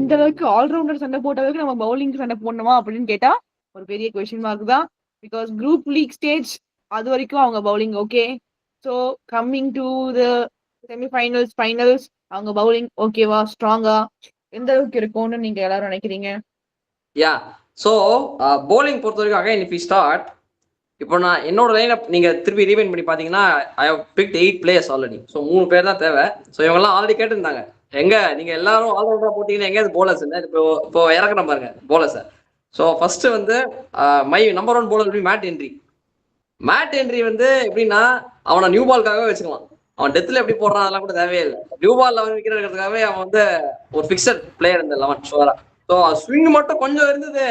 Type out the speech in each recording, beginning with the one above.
இந்த அளவுக்கு ஆல்ரவுண்டர் சண்டை போட்ட அளவுக்கு நம்ம பவுலிங் சண்டை போடணுமா அப்படின்னு கேட்டா ஒரு பெரிய கொஸ்டின் மார்க் தான். பிகாஸ் குரூப் லீக் ஸ்டேஜ் அது வரைக்கும் அவங்க bowling okay. So coming to the semi-finals finals அவங்க பவுலிங் ஓகேவா ஸ்ட்ராங்கா எந்த அளவுக்கு இருக்கும்னு நீங்க எல்லாரும் நினைக்கிறீங்க? யா ஸோ பவுலிங் பொறுத்த வரைக்கும் அகைன் இஃப் யூ ஸ்டார்ட், இப்போ நான் என்னோட லைனப் நீங்க திருப்பி ரீவைண்ட் பண்ணி பாத்தீங்கன்னா I have picked 8 players already. So 3 பேர் தான் தேவை. ஸோ இவங்கெல்லாம் ஆல்ரெடி கேட்டிருந்தாங்க எங்க நீங்க எல்லாரும் ஆல்ரவுண்டரா போட்டீங்கன்னா எங்கேயாவது போலர்ஸ் இல்லை, இப்போ இறக்குற பாருங்க போலர்ஸ். ஸோ ஃபர்ஸ்ட் வந்து my number 1 bowler mat Henry. Mat Henry வந்து எப்படின்னா அவனை நியூ பால்காகவே வச்சுக்கலாம். அவன் டெத்ல எப்படி போடுறான் அதெல்லாம் கூட தேவையே இல்லை. நியூ பால் அவன் விற்கிறதுக்காகவே அவன் வந்து ஒரு பிக்சட் பிளேயர் இந்த 11 ஷோரா. ஸோ ஸ்விங் மட்டும் கொஞ்சம் இருந்தது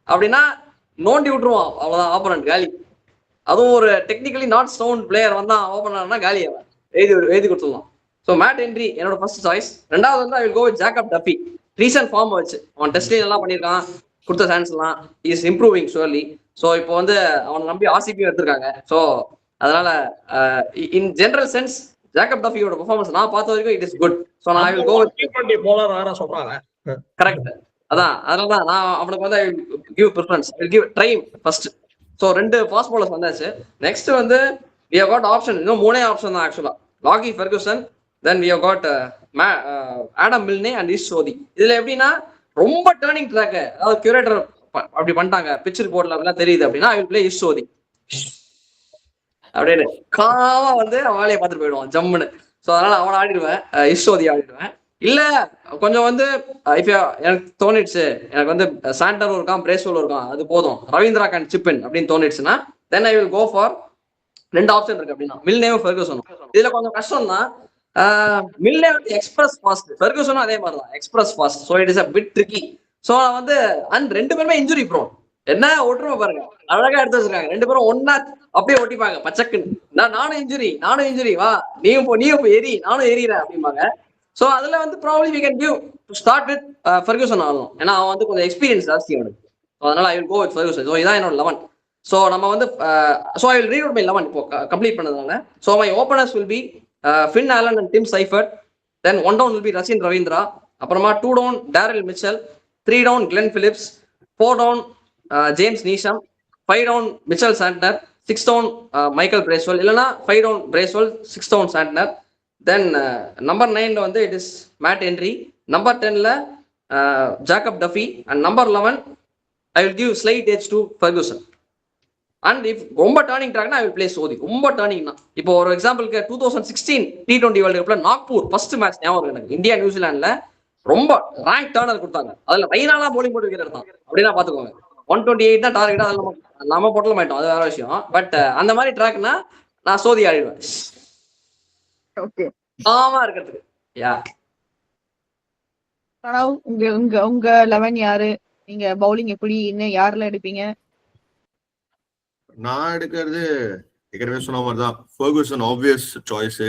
அப்படின்னா நோண்டி விட்டுருவான், அவ்வளோதான் ஆப்போனன்ட் காலி. அதுவும் ஒரு டெக்னிக்கலி நாட் சவுண்ட் பிளேயர் வந்தா ஓபன் ஆனா காலி அவன் எழுதி கொடுத்துடலாம். ஸோ மேட் ஹென்றி என்னோட ஃபர்ஸ்ட் சாய்ஸ். ரெண்டாவது வந்து I will go with Jacob Duffy. Recent form வச்சு அவன் டெஸ்ட்ல எல்லாம் பண்ணியிருக்கான், கொடுத்த சான்ஸ் எல்லாம் இஸ் இம்ப்ரூவிங் ஷுவர்லி. ஸோ இப்போ வந்து அவனை நம்பி ஆர்சிபி எடுத்திருக்காங்க. ஸோ அதனால இன் ஜெனரல் சென்ஸ் ஜேக்கப் டஃபியோட பெர்ஃபார்மன்ஸ் நான் பார்த்த வரைக்கும் இட் இஸ் குட். ஸோ நான் I will go with bowler வேற சொல்றாங்க. கரெக்ட். அதான் அதனால தான் நான் அவனுக்கு வந்து I will give preference, I will give try first. So 2 fast bowlers வந்தாச்சு. நெக்ஸ்ட் வந்து வி ஹவ் காட் ஆப்ஷன், இன்னும் 3 ஆப்ஷன் தான் ஆக்சுவலா. Lockie Ferguson, then we have got Adam Milne and Ish Sodhi. இதுல எப்படின்னா ரொம்ப டேர்னிங் ட்ராக், அதாவது கியூரேட்டர் அப்படி பண்ணிட்டாங்க பிச் ரிப்போர்ட்ல அப்படிலாம் தெரியுது அப்படின்னா ஐ வில் பிளே ஈஸ் சோதி அப்படின்னு காவா வந்து அவன் வேலையை பார்த்துட்டு போயிடுவான் ஜம்முன்னு. ஸோ அதனால அவனை ஆடிடுவேன், ஈஸ் சோதி ஆடிடுவேன். இல்ல கொஞ்சம் வந்து எனக்கு தோணிடுச்சு எனக்கு வந்து சாண்டரும் இருக்கான் பிரேஸ்வெல் இருக்கான் அது போதும், ரவீந்திரா கேன் சிப்பின் அப்படின்னு தோணிடுச்சுன்னா then I will go for 2 option இருக்கு அப்படின்னா மில்னேவும் ஃபெர்குசனும். இதுல கொஞ்சம் கஷ்டம் தான். மில்னே வந்து எக்ஸ்பிரஸ் ஃபாஸ்ட், ஃபெர்குசனும் அதே மாதிரி தான் express fast. So it is a bit tricky. So வந்து அண்ட் 2 பேருமே இன்ஜுரி ப்ரோன். என்ன ஒட்டுருமா பாருங்க, அழகா எடுத்து வச்சிருக்காங்க. 2 பேரும் ஒன்னா அப்படியே ஒட்டிப்பாங்க பச்சக்குன்னு. நானும் இன்ஜுரி வா நீயும் எரி நானும் எரியறேன் அப்படிம்பாங்க. ஸோ அதில் வந்து probably we can give to start with Ferguson ஆகணும், ஏன்னா அவன் வந்து கொஞ்சம் எக்ஸ்பீரியன்ஸ் ஜாஸ்தி அவனுக்கு. ஸோ அதனால I will go with Ferguson. So இதான் என்னோட 11. ஸோ நம்ம வந்து so I will read out my 11 இப்போ கம்ப்ளீட் பண்ணதுனால. So my openers will be Finn Allen and Tim Seifert. Then 1 down will be Rachin Ravindra. அப்புறமா 2 down Daryl Mitchell. 3 down Glenn Phillips. 4 down James Neesham. 5 down Mitchell Santner. 6 down Michael Bracewell. இல்லைனா 5 down Bracewell 6 down Santner. Then number 9 வந்து it is Matt Henry. Number 10 Jacob Duffy. And number 11 I will give slight edge to Ferguson. And if ரொம்ப turning ட்ராக்னா I will play Sodhi. ரொம்ப டர்னிங்னா இப்போ ஒரு எக்ஸாம்பிளுக்கு 2016 T20 world கப்ல Nagpur first match ஞாபகம் எனக்கு, இந்தியா நியூசிலாந்துல ரொம்ப ரேங்க் டர்னர் கொடுத்தாங்க. அதுல ரைனாலா போலிங் போட்டு வைக்கிறது தான் அப்படின்னா பாத்துக்கோங்க. 128 தான் டார்கெட், அதில் நம்ம போட்டல மாட்டோம், அது வேற விஷயம். பட் அந்த மாதிரி ட்ராக்னா நான் சோதி ஆடிடுவேன் ஆமா இருக்கிறதுக்கு. யா உங்க 11 யாரு? நீங்க பவுலிங் எப்படி இன்னும் யாரெல்லாம் எடுப்பீங்க? நான் எடுக்கிறது ஏற்கனவே சொன்ன மாதிரி தான், Ferguson obvious choice,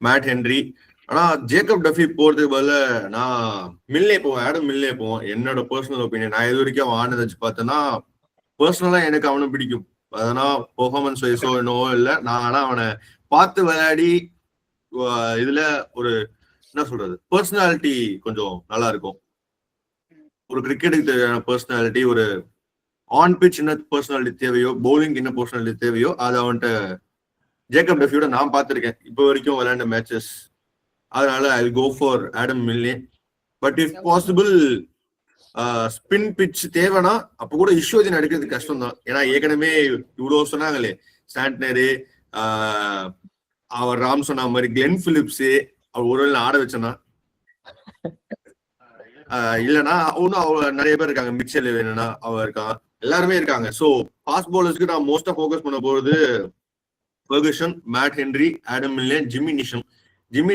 mat Henry. ஆனா ஜேக்கப் டஃபி போறதுக்கு பதில நான் மில்லே போவேன், ஆடம் மில்லே போவேன். என்னோட பர்சனல் ஒப்பீனியன். நான் இது வரைக்கும் அவன் ஆனதை வச்சு பார்த்தேன்னா பர்சனலா எனக்கு அவனை பிடிக்கும். அதனால் பெர்ஃபார்மன்ஸ் வைஸோ என்னவோ இல்லை, நான் ஆனா அவனை பார்த்து விளையாடி இதுல ஒரு என்ன சொல்றது பர்சனாலிட்டி கொஞ்சம் நல்லா இருக்கும். ஒரு கிரிக்கெட்டுக்கு தேவையான பர்சனாலிட்டி, ஒரு ஆன் பிச் என்ன பர்சனாலிட்டி தேவையோ, பவுலிங் என்ன பர்சனாலிட்டி தேவையோ அது அவன்கிட்ட ஜேக்கப் டஃபியோட நான் பார்த்துருக்கேன் இப்போ வரைக்கும் விளையாண்ட மேட்சஸ். அதனால I will go for Adam Milne. But if possible spin pitch தேவைன்னா அப்போ கூட ஈஸ்வர்ஜன் எடுக்கிறது கஷ்டம் தான். ஏன்னா ஏற்கனவே இவ்வளோ சொன்னாங்களே சாண்ட்னரு, அவர் ராம் சொன்ன மாதிரி கிளென் பிலிப்ஸ் அவர் ஒரு ஆட வச்சனா இல்லைன்னா ஒன்னும் அவர் நிறைய பேர் இருக்காங்க. மிச்சல் வேணும்னா அவர் இருக்கான், எல்லாருமே இருக்காங்க. ஸோ ஃபாஸ்ட் பவுலர்ஸ்க்கு நான் மோஸ்டா ஃபோக்கஸ் பண்ண போறது Ferguson, Matt Henry, Adam Milne, Jimmy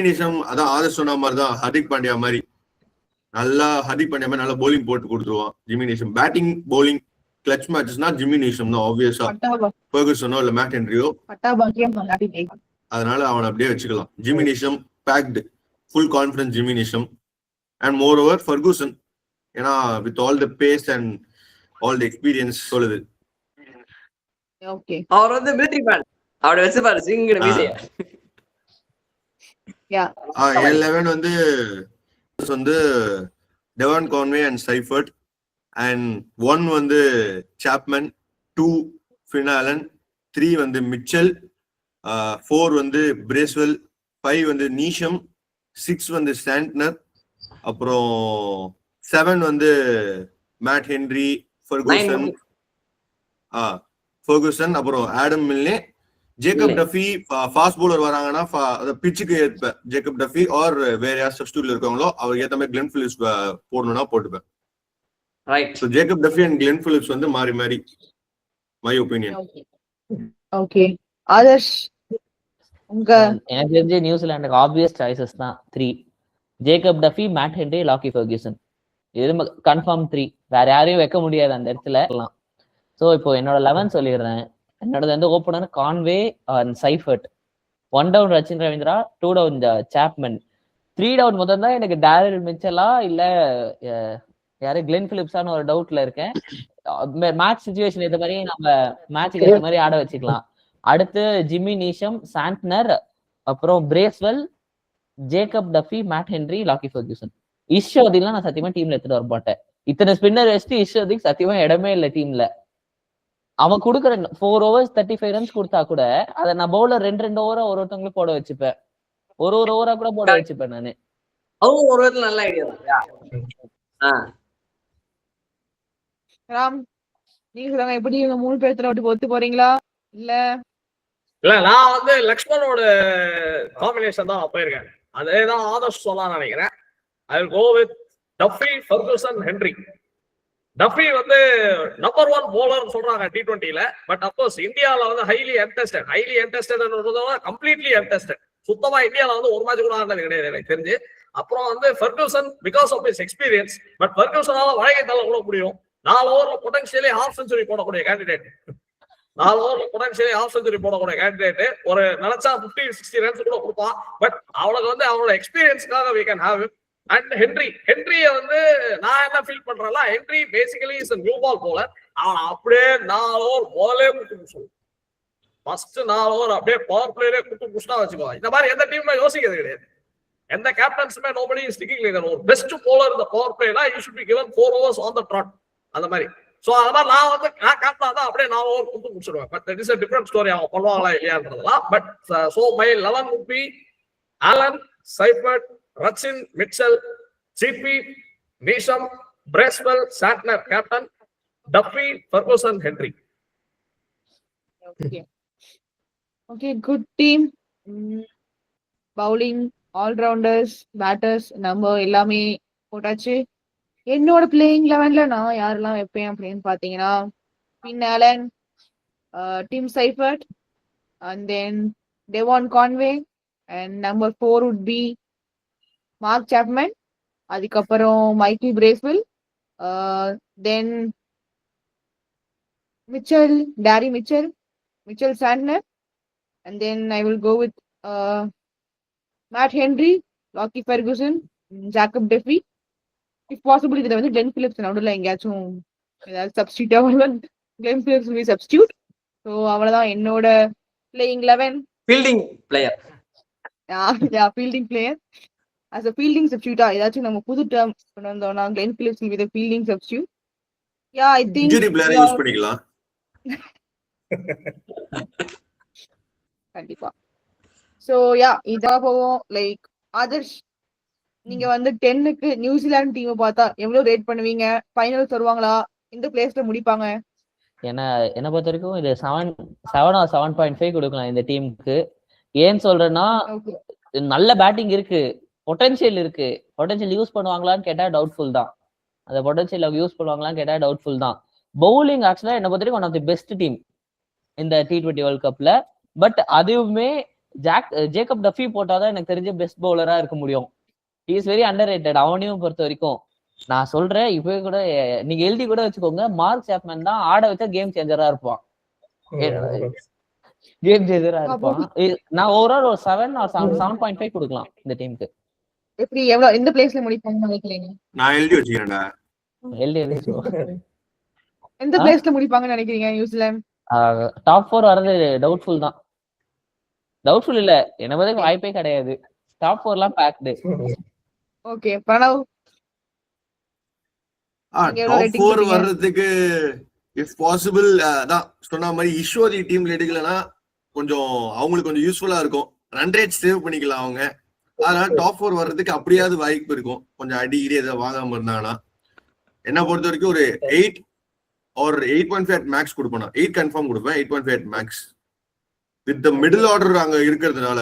Neesham. அதான் ஆதர்ஸ் சொன்ன மாதிரி தான், ஹர்திக் பாண்டியா மாதிரி நல்லா பவுலிங் போட்டு கொடுத்துருவான் Jimmy Neesham. Batting bowling clutch மேட்சஸ்னா ஜிம்மி நிஷம் தான் ஆப்வியஸா, ஃபெர்குசனோ இல்ல மேட் ஹென்ரியோ. அதனால அவனை அப்படியே வச்சுக்கலாம். Jimmy Neesham backed, full confidence Jimmy Neesham. And moreover Ferguson, ஏன்னா with all the pace and all the experience சொல்லுது. அவர் வந்து மிலிட்டரி மேன், அவரை வச்சு பாரு சிங்கிற மீசைய. யா 11 வந்து Devon Conway and Seifert. And 1 வந்து சாப்மன், 2 ஃபின் ஆலன், 3 வந்து மிச்சல், 4 வந்து பிரேஸ்வெல், 5 வந்து நீஷம், 6 வந்து சாண்ட்னர், அப்புறம் 7 வந்து மேட் ஹென்ரி, ஃபெர்குசன், அப்புறம் Adam Milne. Jacob Duffy fast bowler வராங்கன்னா பிச்சுக்கு ஏற்ப ஜேக்கப் டஃபி ஆர் வேற யார் சப்ஸ்டியூட்ல இருக்காங்களோ அவருக்கு ஏத்த மாதிரி கிளென் பிலிப்ஸ் போடணும்னா போட்டுப்பேன். Right. So Jacob Duffy and Glenn Phillips வந்து மாறி மாறி மை ஒப்பீனியன். ஓகே ஆதர்ஷ் உங்க எனக்கு தெரிஞ்ச நியூசிலாந்துக்கு ஆப்வியஸ் சாய்ஸஸ் தான் 3. Jacob Duffy, Matt Henry, Lockie Ferguson. இது கன்ஃபார்ம் 3. வேற யாரையும் வைக்க முடியாது அந்த இடத்துல. ஸோ இப்போ என்னோட 11 சொல்லிடுறேன். என்னோட வந்து opener Conway and Seifert. 1 down Rachin Ravindra, 2 down Chapman, 3 down முதல் தான் எனக்கு டேரில் மிச்சலா இல்ல யாரு கிளென் பிலிப்ஸான்னு ஒரு டவுட்ல இருக்கேன். மேட்ச் சிச்சுவேஷன் ஏற்ற மாதிரி நம்ம மேட்சுக்கு ஏற்ற மாதிரி ஆட வச்சுக்கலாம். அடுத்து ஜிம்மி நீஷம், சாண்ட்னர், அப்புறம் Bracewell, Jacob Duffy, Matt Henry, Lockie Ferguson. இஷ்வதிலாம் நான் சத்தியமா டீம்ல எடுத்துட்டு வர மாட்டேன். இத்தனை ஸ்பின்னர் வச்சுட்டு இஷ்வதிக்கு சத்தியமா இடமே இல்லை டீம்ல. அவன் கொடுக்குற 4 overs 35 runs கொடுத்தா கூட அதை நான் பவுலர் 2 ஓவரா ஒருத்தவங்களும் போட வச்சுப்பேன். ஒரு ஓவரா கூட போட வச்சுப்பேன் நானு. அதுவும் ஒரு விதத்துல நல்ல ஐடியா தான். ராம் நீங்க சொல்லுங்க, எப்படி இவங்க 3 பேர்த்துல விட்டு ஒத்து போறீங்களா? இல்ல நான் வந்து லக்ஷ்மணோட காம்பினேஷன் தான் போயிருக்கேன். அதேதான் ஆதர்ஷ் சொல்லலாம் நினைக்கிறேன். I will go with Duffy, Ferguson, Henry. Duffy வந்து நம்பர் 1 bowler சொல்றாங்க T20ல. பட் அப்கோர்ஸ் இந்தியாவில வந்து ஹைலி அன்டெஸ்டட் கம்ப்ளீட்லி அன்டெஸ்டட். சுத்தமா இந்தியாவில வந்து ஒரு மேட்ச் கூட ஆனது கிடையாது எனக்கு தெரிஞ்சு. அப்புறம் வந்து Ferguson because of his experience. But ஃபெர்குசனால வழக்கை தள்ள கூட முடியும். 4 ஓவர்ல பொட்டன்ஷியலி ஹாஃப் செஞ்சுரி போடக்கூடிய கேண்டிடேட். 4 ஓவர்ல பொட்டன்ஷியலி ஹாஃப் செஞ்சுரி போடக்கூடிய கேண்டிடேட். ஒரு நினைச்சா 50-60 runs கூட கொடுப்பான். பட் அவனுக்கு வந்து அவனோட எக்ஸ்பீரியன்ஸ்க்காக we can have him. And ஹென்ரிய வந்து நான் என்ன ஃபீல் பண்றேன்னா, Henry basically is a new ball bowler. அவன் அப்படியே 4 ஓவர் போலே குட்டு முடிச்சுடும். ஃபர்ஸ்ட் 4 ஓவர் அப்படியே பவர் பிளேலே குட்டு முடிச்சுட்டா வச்சுக்கோ. இந்த மாதிரி எந்த டீம்ல யோசிக்கிறது கிடையாது. எந்த கேப்டன்ஸுமே nobody is sticking like that. ஒரு பெஸ்ட் போலர் இந்த பவர் பிளேனா he should be given 4 overs on the trot. அந்த மாதிரி. சோ அந்த மாதிரி நான் கேப்டனா தான் அப்படியே 4 ஓவர் குட்டு முடிச்சிடுவேன். But that is a different story. அவன் பண்ணுவாங்களா இல்லையான்றதுலாம். But so my 11 would be Allen, Seifert, Rachin, Mitchell, GP, Neesham, Bracewell, Santner captain, Duffy, Ferguson, Henry. Okay good team. Bowling, allrounders, batters நம்ம எல்லாமே போட்டாச்சு. என்னோட பிளேயிங் 11ல நான் யாரெல்லாம் வைப்பேன் அப்படின்னு பாத்தீங்கன்னா, Finn Allen, dim Seifert, and then Devon Conway, and number 4 would be Mark Chapman, அதுக்கப்புறம் Michael Bracewell, then Darry Mitchell Sandner, and then I will go with Matt Henry, Lockie Ferguson, Jacob Duffy. If possible இதுல வந்து Glenn Phillips நடுவுல எங்கேயாச்சும் ஏதாவது substitute ஆகலாம். Glenn Phillips will be substitute. So அவ்வளவுதான் என்னோட playing 11. Fielding player. Yeah, fielding player. As a fielding substitute, ஏதாச்சும் நம்ம புது டேர்ம் கொண்டு வந்தோம்னா Glenn Phillips will be the fielding substitute. Yeah, I think injury player use பண்ணிக்கலாம். கண்டிப்பா. So yeah, இதா போவோம். லைக் ஆதர்ஷ், நீங்க வந்து 10க்கு நியூசிலாந்து டீமை பார்த்தா எவ்வளவு ரேட் பண்ணுவீங்க? ஃபைனல்ஸ் வருவாங்களா? இந்த பிளேஸ்ல முடிப்பாங்க? என்ன பொறுத்த வரைக்கும் இது 7 or 7.5 கொடுக்கலாம் இந்த டீமுக்கு. ஏன்னு சொல்றேன்னா, நல்ல பேட்டிங் இருக்கு, பொட்டன்ஷியல் இருக்கு. பொட்டன்ஷியல் யூஸ் பண்ணுவாங்களான்னு கேட்டா டவுட்ஃபுல் தான். அந்த பொட்டன்ஷியல் யூஸ் பண்ணுவாங்களான்னு கேட்டா டவுட்ஃபுல் தான். பவுலிங் ஆக்சுவலா என்ன பொறுத்த வரைக்கும் one of the best team இந்த T20 வேர்ல்ட் கப்ல. பட் அதுவுமே ஜேக்கப் டஃபி போட்டாதான் எனக்கு தெரிஞ்ச பெஸ்ட் பவுலரா இருக்க முடியும். He is very under rated. அவனையும் பொறுத்த வரைக்கும் நான் சொல்றேன், இப்பவே கூட நீங்க எழுதி கூட வச்சுக்கோங்க, மார்க் சாப்மன் தான் ஆட வச்சா கேம் சேஞ்சரா இருப்பான். நான் ஓவரால் ஒரு 7 or 7.5 கொடுக்கலாம் இந்த டீமுக்கு. எப்படி எவ்வளவு எந்த பிளேஸ்ல முடிப்பாங்கன்னு நினைக்கிறீங்க? நான் எழுதி வச்சிருக்கேன்டா. எந்த பிளேஸ்ல முடிப்பாங்கன்னு நினைக்கிறீங்க நியூசிலாந்து? டாப் 4 வரது டவுட்ஃபுல் தான். டவுட்ஃபுல் இல்ல, என்ன பத்தி வாய்ப்பே கிடையாது. டாப் 4 எல்லாம் பேக்டு. ஓகே, பிரணவ் நீங்க எவ்வளவு டாப் ரேட்டிங் 4 கொடுப்பீங்க? வர்றதுக்கு இஃப் பாசிபிள் அதான் சொன்ன மாதிரி ஈஸ்வரி டீம்ல எடுக்கலன்னா கொஞ்சம் அவங்களுக்கு கொஞ்சம் யூஸ்ஃபுல்லா இருக்கும். ரன் ரேட் சேவ் பண்ணிக்கலாம் அவங்க. அதனால டாப் 4 வர்றதுக்கு அப்படியாவது வாய்ப்பு இருக்கும். கொஞ்சம் அடிக்கடி எதாவது வாங்காம இருந்தாங்கன்னா என்ன பொறுத்த வரைக்கும் ஒரு 8 ஒரு 8.5 மேக்ஸ் கொடுப்பேன். 8 கன்ஃபார்ம் கொடுப்பேன். 8.5 max with the middle order அங்க இருக்கிறதுனால,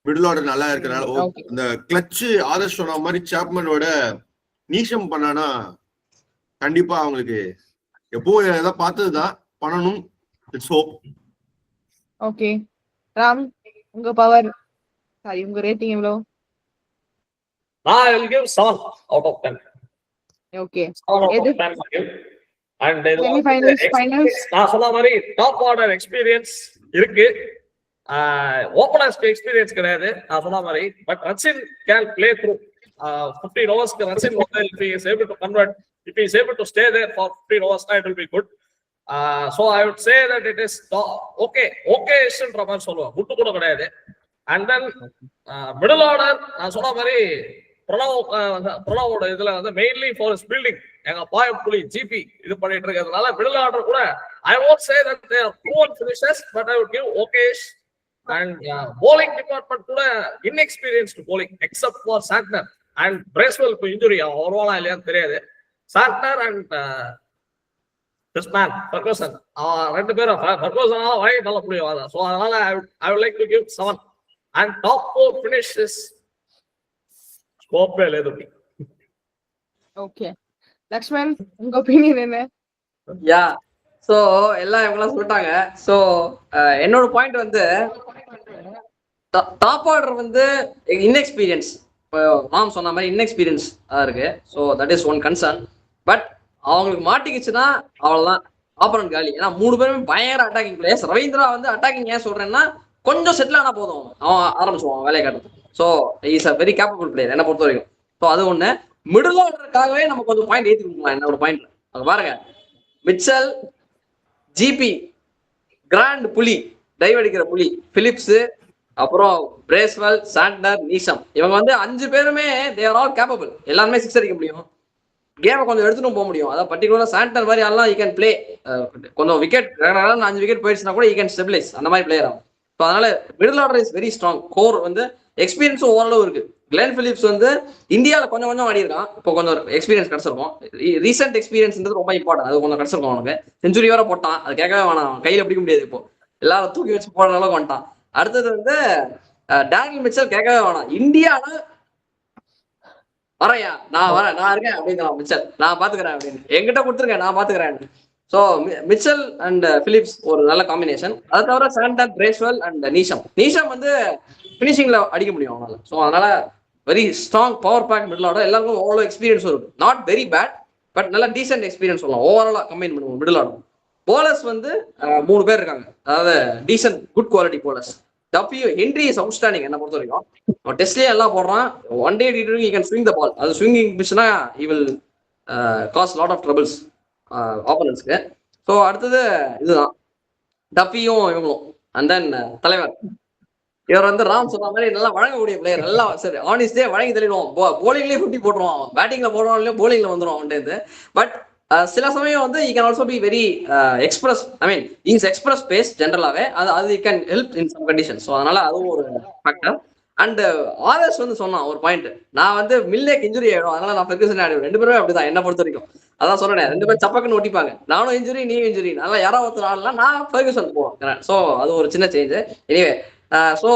மிடில் ஆர்டர் நல்லா இருக்கிறதுனால ஓகே இந்த கிளட்ச் ஆதர்ஷ் சொன்ன மாதிரி சாப்மனோட நீஷம் பண்ணானா கண்டிப்பா அவங்களுக்கு எப்போ எதாவது பார்த்ததுதான் பண்ணணும். It's hope. ஓகே ராம், உங்க பவர் சாரி உங்க ரேட்டிங் எவ்வளவு? I will give 7 out of 10. Okay 7 out எது of 10 I give. And இது செமி வந்து ஃபைனல்ஸ் ஃபைனல்ஸ் experience, நான் சொன்ன மாதிரி டாப் ஆர்டர் எக்ஸ்பீரியன்ஸ் இருக்கு. ஓபனர்ஸ்க்கு எக்ஸ்பீரியன்ஸ் கிடையாது நான் சொன்ன மாதிரி. பட் ரன்சின் கேன் பிளே த்ரூ 15 ஓவர்ஸ்க்கு ரன்சின் வந்து if he is able to convert, if he is able to stay there for 15 overs, it will be good. So I would say that it is okay-ன்ற மாதிரி சொல்லுவேன், good கூட கிடையாது. And then middle order நான் சொன்ன மாதிரி பிரணவோட இதுல வந்து mainly for is building எங்க பாயம் புலி ஜிபி இது பண்ணிட்டு இருக்கிறதுனால மிடில் ஆர்டர் கூட ஐ won't say that they are poor finishers, but I would give okayish. And bowling department கூட inexperienced bowling except for Santner and Bracewell injury வருவானா இல்லையான்னு தெரியாது. Santner and this man Ferguson ரெண்டு பேரும் Ferguson வாய் நல்ல புள்ளிவாதா. So அதனால I would like to give 7. And top 4 finishes ஸ்கோப்பே లేదు. Okay Lakshman, உங்க ஒப்பீனியன் என்ன? யா சோ எல்லாம் இவங்கெல்லாம் சொல்லிட்டாங்க. சோ என்னோட பாயிண்ட் வந்து டாப் ஆர்டர் வந்து இன்எக்ஸ்பீரியன்ஸ், மாம் சொன்ன மாதிரி இன்எக்ஸ்பீரியன்ஸ் இருக்கு. So that is one concern. But அவங்களுக்கு மாட்டிக்கிச்சுன்னா அவ்வளவுதான், ஆப்பரண்ட் காலி. ஏன்னா 3 பேருமே பயங்கர அட்டாக்கிங் பிளேயர்ஸ். ரவீந்திரா வந்து அட்டாக்கிங் ஏன் சொல்றேன்னா கொஞ்சம் செட்டில் ஆனா போதும் அவன் ஆரம்பிச்சுவான் வேலையை காட்டுறது. So is a very capable player என்னை பொறுத்த வரைக்கும். ஸோ அது ஒண்ணு. மிடில் ஆர்டருக்காகவே நம்ம கொஞ்சம் பாயிண்ட் ஏற்றி கொடுக்கலாம். என்னோட பாயிண்ட்ல அது பாருங்க, மிச்சல், ஜிபி, கிராண்ட் புலி, டைவ் அடிக்கிற புலி, பிலிப்ஸ், அப்புறம் பிரேஸ்வெல், சாண்டர், நீஷம், இவங்க வந்து 5 பேருமே தே ஆர் ஆல் கேப்பபிள். எல்லாருமே 6 அடிக்க முடியும், கேமை கொஞ்சம் எடுத்துட்டு போக முடியும். அதாவது பர்டிகுலரா சாண்டர் மாதிரி ஆள்லாம் ஈ கேன் பிளே. கொஞ்சம் விக்கெட் 5 விக்கெட் போயிடுச்சுன்னா கூட ஈ கேன் ஸ்டெபிலைஸ், அந்த மாதிரி பிளேயர் ஆகும். ஸோ அதனால middle order is very strong. Core வந்து எக்ஸ்பீரியன்ஸும் ஓரளவு இருக்கு. கிளென் பிலிப்ஸ் வந்து இந்தியாவில் கொஞ்சம் ஆடி இருக்கான், இப்போ கொஞ்சம் எக்ஸ்பீரியன்ஸ் கிடைச்சிருக்கும். ரீசெண்ட் எக்ஸ்பீரியன்ஸ்ன்றது ரொம்ப இம்பார்ட்டன்ட், அது கொஞ்சம் கிடைச்சிருக்கும் அவனுக்கு. செஞ்சுரி வேற போட்டான், அது கேட்கவே வேணாம், கையில பிடிக்க முடியாது, இப்போ எல்லாரும் தூக்கி வச்சு போடுற அளவுக்கு வந்துட்டான். அடுத்தது வந்து டேனியல் மிச்சல் கேட்கவே வேணாம், இந்தியாவில் வரையா நான் இருக்கேன் அப்படிங்கிறான் மிச்சல், நான் பாத்துக்கிறேன் அப்படின்னு, என்கிட்ட கொடுத்துருக்கேன் நான் பாத்துக்கிறேன். ஸோ மிச்சல் அண்ட் பிலிப்ஸ் ஒரு நல்ல காம்பினேஷன். அதை தவிர சாண்டர், பிரேஸ்வெல் அண்ட் நீஷம் வந்து பினிஷிங்ல அடிக்க முடியும் அவனால. ஸோ அதனால very strong power pack middle order. எல்லாருக்கும் அவ்வளோ எக்ஸ்பீரியன்ஸும் இருக்கு. நாட் வெரி பேட், பட் நல்ல டீசென்ட் எக்ஸ்பீரியன்ஸ் சொல்லலாம். ஓவராலா கம்பைன் பண்ணுவோம் மிடில் ஆர்டர். போலர்ஸ் வந்து 3 பேர் இருக்காங்க, அதாவது decent good quality bowlers. Henry is outstanding என்ன பொறுத்த வரைக்கும். அவன் டெஸ்ட்லயே எல்லாம் போடுறான். ஒன் டே டி கேன் ஸ்விங் த பால். அது ஸ்விங்கிங் பிச்சுனா he will cause lot of troubles ஆப்போனன்ட்ஸ்க்கு. ஸோ அடுத்தது இதுதான் டஃபியும் இவங்களும். அண்ட் தென் தலைவர் இவர் வந்து ராம் சொன்ன மாதிரி நல்லா வழங்கக்கூடிய பிளேயர். நல்லா சரி ஆனிஸ்டே வழங்கி தள்ளிடுவோம். போலிங்லேயே 50 போட்டுருவான், பேட்டிங்ல போடுறோம் இல்லையா போலிங்ல வந்துடும் அவன்ட்டு. பட் சில சமயம் வந்து he can also be very express, I mean is express pace ஜென்ரலாகவே, அது can help in some condition. So அதனால அதுவும் ஒரு ஃபேக்டர். அண்ட் ஆதர்ஸ் வந்து சொன்னான் ஒரு பாயிண்ட், நான் வந்து மில்லேக்கு இன்ஜுரி ஆயிடும் அதனால நான் ஃபெர்குசன் ஆயிடுவேன். 2 பேருமே அப்படிதான் என்ன பொறுத்த வரைக்கும். அதான் சொல்றேன், 2 பேரும் சப்பக்குன்னு ஓட்டிப்பாங்க. நானும் இன்ஜுரி நீ இன்ஜுரி, நல்லா யாராவது ஒருத்தர் ஆடலாம், நான் ஃபெர்குசன் போவேன். ஸோ அது ஒரு சின்ன சேஞ்ச். எனிவே ஸோ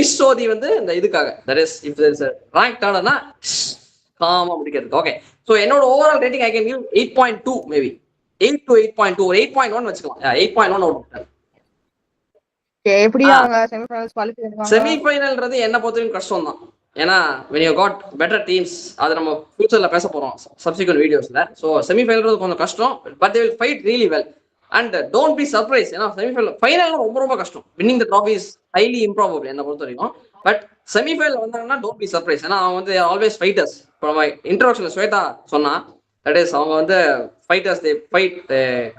ஈஸ்டோதி வந்து இந்த இதுக்காக that is if there is rank டர்னர்னா காமா முடிக்கிறது. ஓகே, ஸோ என்னோட overall rating I can give 8.2, maybe 8 to 8.2, 8.1 வச்சுக்கலாம். 8.1 அவுட் ஆஃப் 10. எப்படி அவங்க செமிஃபைனல்ஸ் குவாலிஃபை பண்ணுவாங்க? செமிஃபைனல்ன்றது என்ன பொறுத்தவரைக்கும் கஷ்டம் தான். ஏன்னா when you got better teams, அது நம்ம ஃபியூச்சர்ல பேச போறோம் சப்சிக்வெண்ட் வீடியோஸ்ல. ஸோ செமிஃபைனல் கொஞ்சம் கஷ்டம், but they will fight really well and don't be surprised. ஏன்னா ஃபைனல் ரொம்ப கஷ்டம். winning the trophy is highly improbable என்ன பொறுத்த வரைக்கும். பட் செமிஃபைனல் வந்தாங்கன்னா don't be surprised. ஏன்னா அவங்க வந்து ஆல்வேஸ் ஃபைட்டர்ஸ். இப்போ நம்ம இன்ட்ரோடக்ஷன்ல ஸ்வேதா சொன்னா தட் இஸ் அவங்க வந்து fighters, they fight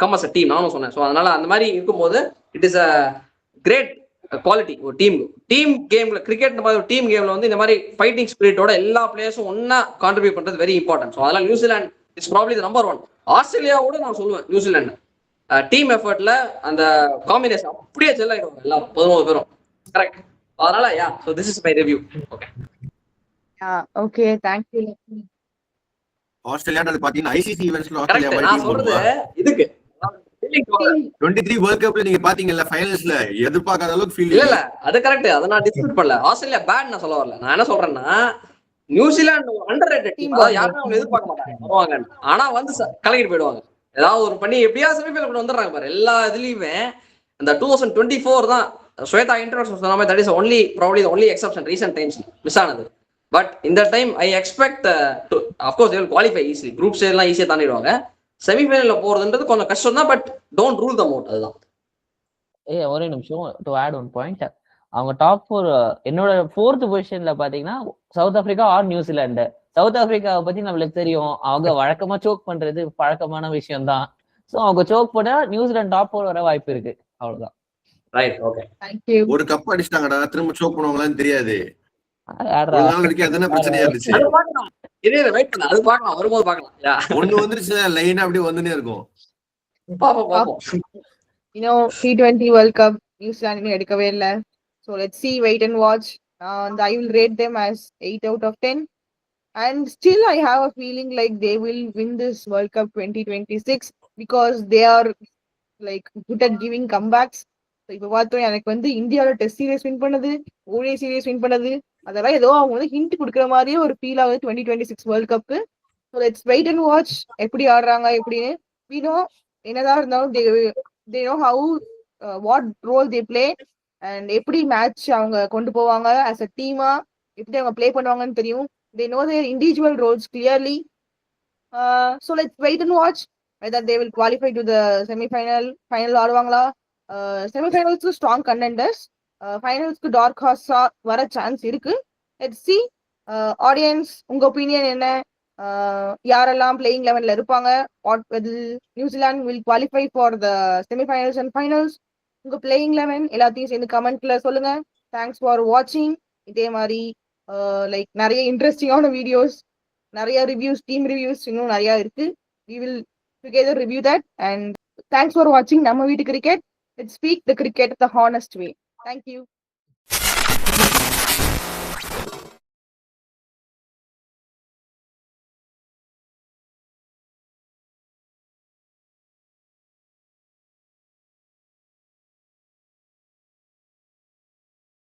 come as a team நானும் சொன்னேன். ஸோ அதனால அந்த மாதிரி இருக்கும்போது it is a great quality ஒரு டீம் கேம்ல கிரிக்கெட் மாதிரி ஒரு டீம் கேம்ல வந்து இந்த மாதிரி ஃபைட்டிங் ஸ்பிரிட்டோட எல்லா பிளேயர்ஸும் ஒன்னா கான்ட்ரிபியூட் பண்றது வெரி இம்பார்ட்டன்ட். ஸோ அதெல்லாம் நியூசிலாந்து இஸ் ப்ராப்ளி நம்பர் 1. ஆஸ்திரேலியாவோட நான் சொல்லுவேன் நியூசிலாந்து டீம் எஃபர்ட்ல அந்த காம்பினேஷன் அப்படியே செல் ஆயிடுவாங்க எல்லாரும் 11 பேரும். கரெக்ட். அதனால yeah so this is my review. Okay okay thank you. Australia பாத்தீங்கன்னா ஐசிசி ஈவென்ட்ஸ்ல கரெக்ட். ஆஸ்திரேலியா நான் சொல்றது இதுக்கு 23 வேர்ல்ட் கப்ல நீங்க பாத்தீங்கல்ல ஃபைனல்ஸ்ல எதிர்பார்க்காத அளவுக்கு ஃபீல் இல்ல அது கரெக்ட். அதை நான் டிஸ்கஸ் பண்ணல. ஆஸ்திரேலியா பேட் நான் சொல்ல வரல. நான் என்ன சொல்றேன்னா நியூசிலாந்து அண்டர்ரேட்டட் டீம். அதாவது யாருமே அவங்க எதிர்பார்க்க மாட்டாங்க வருவாங்க. ஆனா வந்து கலக்கிட்டு போயிடுவாங்க. ஏதாவது ஒரு பண்ணி எப்படியா செமிஃபைனல் கொண்டு வந்துடுறாங்க பாரு. எல்லா இதுலயுமே அந்த 2024 தான் ஸ்வேதா இன்ட்ரோடக்ஷன் சொன்ன மாதிரி that is only probably only exception recent times miss ஆனது. பட் இந்த time I expect of course they will qualify easy. Group stage எல்லாம் ஈஸியா தாண்டிடுவாங்க. செமிஃபைனல்ல போறதுன்றது கொஞ்சம் கஷ்டம் தான். But don't rule them out. அதுதான். ஒரே நிமிஷம் டு ஆட் ஒன் பாயிண்ட். அவங்க டாப் 4 என்னோட 4th பொசிஷன்ல பாத்தீங்கன்னா South Africa or New Zealand. South ஆப்பிரிக்காவை பத்தி நம்மளுக்கு தெரியும், அவங்க வழக்கமா சோக் பண்றது பழக்கமான விஷயம் தான். சோ அவங்க சோக் பண்ணா நியூசிலாந்து டாப் 4 வர வாய்ப்பு இருக்கு. அவ்வளவுதான். ரைட். Okay thank you. ஒரு கப் அடிச்சிட்டாங்கடா, திரும்ப சோக் பண்ணுவாங்களான்னு தெரியாது. ஒரு நாள் வரைக்கும் அதுதானே பிரச்சனையா இருந்துச்சு. அது பார்க்கலாம். இதே வெயிட் பண்ண அது பார்க்கலாம். வரும்போது பார்க்கலாம். யா ஒண்ணு வந்துருச்சு லைனா அப்படியே வந்துனே இருக்கும். பாப்போம். T20 World Cup New Zealand எடுக்கவே இல்ல. So let's see, wait and watch. And I will rate them as 8 out of 10. And still I have a feeling like they will win this World Cup 2026 because they are like good at giving comebacks. So இப்ப பார்த்தோம் எனக்கு வந்து இந்தியாவோட test series win பண்ணது, ODI series win பண்ணது, அதெல்லாம் ஏதோ அவங்க வந்து ஹிண்ட் கொடுக்குற மாதிரியே ஒரு ஃபீல் ஆகுது 2026 world cup. So let's wait and watch எப்படி ஆடுறாங்க எப்படின்னு. we know என்னதான் இருந்தாலும் they know how what role they play and எப்படி மேட்ச் அவங்க கொண்டு போவாங்க as a டீமா, எப்படி அவங்க ப்ளே பண்ணுவாங்கன்னு தெரியும். they know their individual roles clearly. So let's wait and watch whether they will qualify to the final ஆடுவாங்களா. செமிஃபைனல்ஸ்க்கு ஸ்ட்ராங் கண்டெண்டர்ஸ், ஃபைனல்ஸ்க்கு டார்க் ஹார்ஸா வர சான்ஸ் இருக்கு. Let's see. ஆடியன்ஸ் உங்க ஒப்பீனியன் என்ன? யாரெல்லாம் பிளேயிங் 11ல இருப்பாங்க? New Zealand will qualify for the semifinals and finals. உங்க பிளேயிங் 11 எல்லாத்தையும் சேர்ந்து கமெண்ட்ல சொல்லுங்க. தேங்க்ஸ் ஃபார் வாட்சிங். இதே மாதிரி லைக் நிறைய இன்ட்ரெஸ்டிங்கான வீடியோஸ், நிறைய ரிவ்யூஸ், டீம் ரிவ்யூஸ் இன்னும் நிறைய இருக்கு. we will together review that. And thanks for watching நம்ம வீட்டு cricket. Let's speak the cricket the honest way. Thank you.